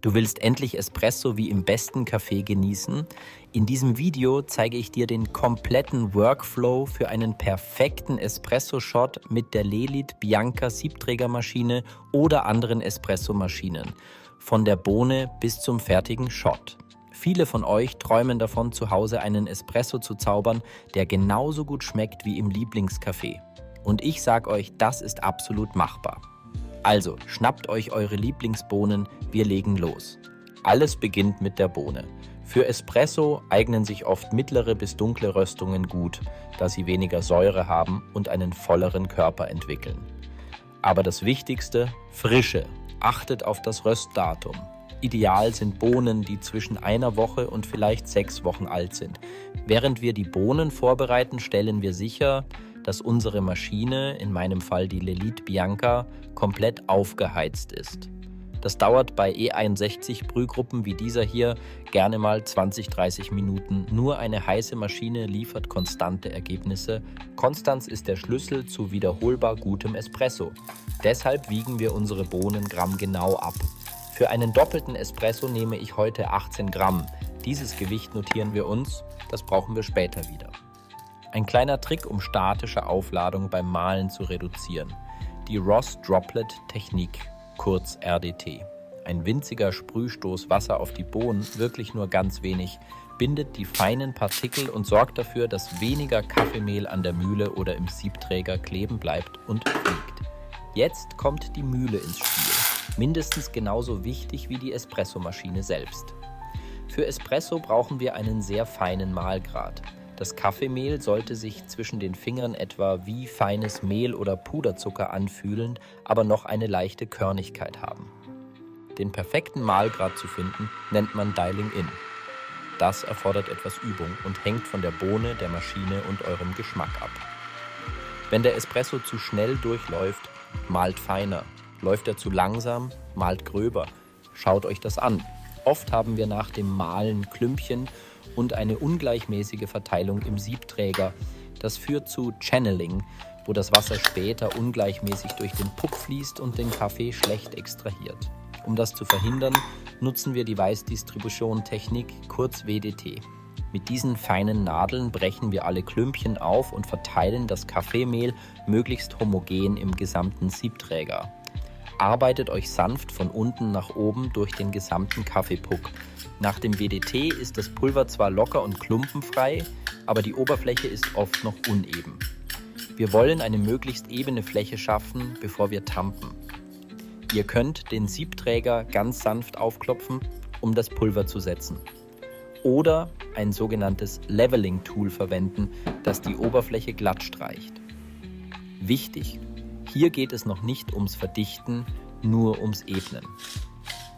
Du willst endlich Espresso wie im besten Café genießen? In diesem Video zeige ich dir den kompletten Workflow für einen perfekten Espresso-Shot mit der Lelit Bianca Siebträgermaschine oder anderen Espresso-Maschinen. Von der Bohne bis zum fertigen Shot. Viele von euch träumen davon, zu Hause einen Espresso zu zaubern, der genauso gut schmeckt wie im Lieblingscafé. Und ich sage euch, das ist absolut machbar. Also, schnappt euch eure Lieblingsbohnen, wir legen los. Alles beginnt mit der Bohne. Für Espresso eignen sich oft mittlere bis dunkle Röstungen gut, da sie weniger Säure haben und einen volleren Körper entwickeln. Aber das Wichtigste, Frische. Achtet auf das Röstdatum. Ideal sind Bohnen, die zwischen einer Woche und vielleicht 6 Wochen alt sind. Während wir die Bohnen vorbereiten, stellen wir sicher, dass unsere Maschine, in meinem Fall die Lelit Bianca, komplett aufgeheizt ist. Das dauert bei E61 Brühgruppen wie dieser hier gerne mal 20-30 Minuten. Nur eine heiße Maschine liefert konstante Ergebnisse. Konstanz ist der Schlüssel zu wiederholbar gutem Espresso. Deshalb wiegen wir unsere Bohnen grammgenau ab. Für einen doppelten Espresso nehme ich heute 18 Gramm. Dieses Gewicht notieren wir uns, das brauchen wir später wieder. Ein kleiner Trick, um statische Aufladung beim Mahlen zu reduzieren. Die Ross Droplet Technik, kurz RDT. Ein winziger Sprühstoß Wasser auf die Bohnen, wirklich nur ganz wenig, bindet die feinen Partikel und sorgt dafür, dass weniger Kaffeemehl an der Mühle oder im Siebträger kleben bleibt und fliegt. Jetzt kommt die Mühle ins Spiel. Mindestens genauso wichtig wie die Espressomaschine selbst. Für Espresso brauchen wir einen sehr feinen Mahlgrad. Das Kaffeemehl sollte sich zwischen den Fingern etwa wie feines Mehl oder Puderzucker anfühlen, aber noch eine leichte Körnigkeit haben. Den perfekten Mahlgrad zu finden, nennt man Dialing In. Das erfordert etwas Übung und hängt von der Bohne, der Maschine und eurem Geschmack ab. Wenn der Espresso zu schnell durchläuft, mahlt feiner. Läuft er zu langsam, mahlt gröber. Schaut euch das an. Oft haben wir nach dem Mahlen Klümpchen und eine ungleichmäßige Verteilung im Siebträger. Das führt zu Channeling, wo das Wasser später ungleichmäßig durch den Puck fließt und den Kaffee schlecht extrahiert. Um das zu verhindern, nutzen wir die Weißdistribution-Technik, kurz WDT. Mit diesen feinen Nadeln brechen wir alle Klümpchen auf und verteilen das Kaffeemehl möglichst homogen im gesamten Siebträger. Arbeitet euch sanft von unten nach oben durch den gesamten Kaffeepuck. Nach dem WDT ist das Pulver zwar locker und klumpenfrei, aber die Oberfläche ist oft noch uneben. Wir wollen eine möglichst ebene Fläche schaffen, bevor wir tampen. Ihr könnt den Siebträger ganz sanft aufklopfen, um das Pulver zu setzen. Oder ein sogenanntes Leveling-Tool verwenden, das die Oberfläche glatt streicht. Wichtig! Hier geht es noch nicht ums Verdichten, nur ums Ebnen.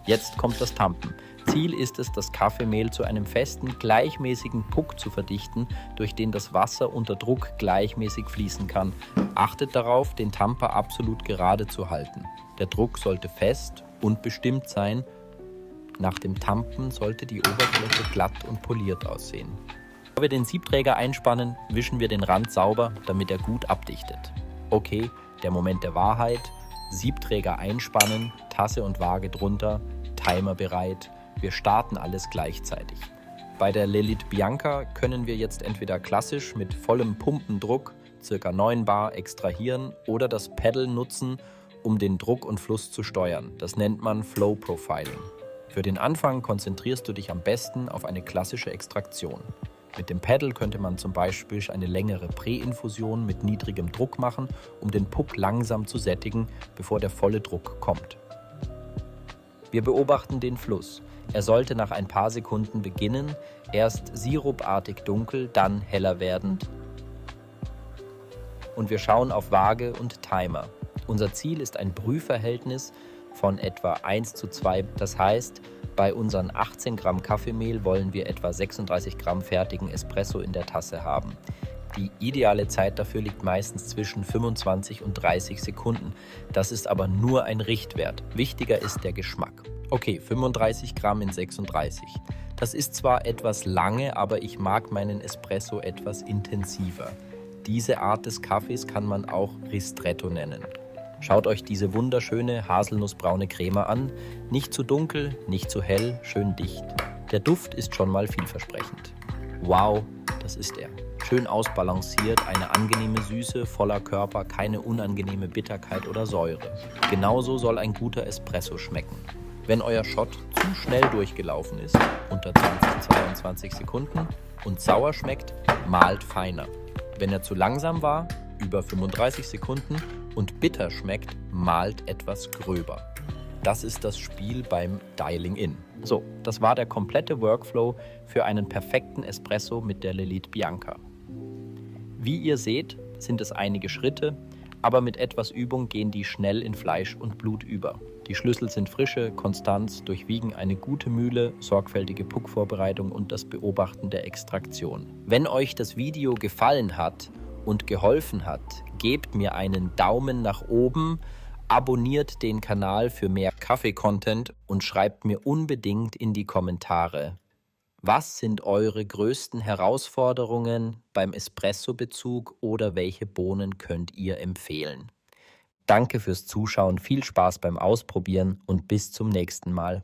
Jetzt kommt das Tampen. Ziel ist es, das Kaffeemehl zu einem festen, gleichmäßigen Puck zu verdichten, durch den das Wasser unter Druck gleichmäßig fließen kann. Achtet darauf, den Tamper absolut gerade zu halten. Der Druck sollte fest und bestimmt sein. Nach dem Tampen sollte die Oberfläche glatt und poliert aussehen. Bevor wir den Siebträger einspannen, wischen wir den Rand sauber, damit er gut abdichtet. Okay, der Moment der Wahrheit. Siebträger einspannen, Tasse und Waage drunter, Timer bereit. Wir starten alles gleichzeitig. Bei der Lelit Bianca können wir jetzt entweder klassisch mit vollem Pumpendruck, ca. 9 bar, extrahieren oder das Pedal nutzen, um den Druck und Fluss zu steuern. Das nennt man Flow Profiling. Für den Anfang konzentrierst du dich am besten auf eine klassische Extraktion. Mit dem Pedal könnte man zum Beispiel eine längere Präinfusion mit niedrigem Druck machen, um den Puck langsam zu sättigen, bevor der volle Druck kommt. Wir beobachten den Fluss. Er sollte nach ein paar Sekunden beginnen, erst sirupartig dunkel, dann heller werdend. Und wir schauen auf Waage und Timer. Unser Ziel ist ein Brühverhältnis von etwa 1:2. Das heißt, bei unseren 18 Gramm Kaffeemehl wollen wir etwa 36 Gramm fertigen Espresso in der Tasse haben. Die ideale Zeit dafür liegt meistens zwischen 25 und 30 Sekunden. Das ist aber nur ein Richtwert. Wichtiger ist der Geschmack. Okay, 35 Gramm in 36. Das ist zwar etwas lange, aber ich mag meinen Espresso etwas intensiver. Diese Art des Kaffees kann man auch Ristretto nennen. Schaut euch diese wunderschöne haselnussbraune Creme an. Nicht zu dunkel, nicht zu hell, schön dicht. Der Duft ist schon mal vielversprechend. Wow, das ist er. Schön ausbalanciert, eine angenehme Süße, voller Körper, keine unangenehme Bitterkeit oder Säure. Genauso soll ein guter Espresso schmecken. Wenn euer Shot zu schnell durchgelaufen ist, unter 20-22 Sekunden, und sauer schmeckt, mahlt feiner. Wenn er zu langsam war, über 35 Sekunden, und bitter schmeckt, mahlt etwas gröber. Das ist das Spiel beim Dialing In. So, das war der komplette Workflow für einen perfekten Espresso mit der Lelite Bianca. Wie ihr seht, sind es einige Schritte, aber mit etwas Übung gehen die schnell in Fleisch und Blut über. Die Schlüssel sind Frische, Konstanz, Durchwiegen, eine gute Mühle, sorgfältige Puckvorbereitung und das Beobachten der Extraktion. Wenn euch das Video gefallen hat und geholfen hat, gebt mir einen Daumen nach oben, abonniert den Kanal für mehr Kaffee-Content und schreibt mir unbedingt in die Kommentare, was sind eure größten Herausforderungen beim Espresso-Bezug oder welche Bohnen könnt ihr empfehlen? Danke fürs Zuschauen, viel Spaß beim Ausprobieren und bis zum nächsten Mal.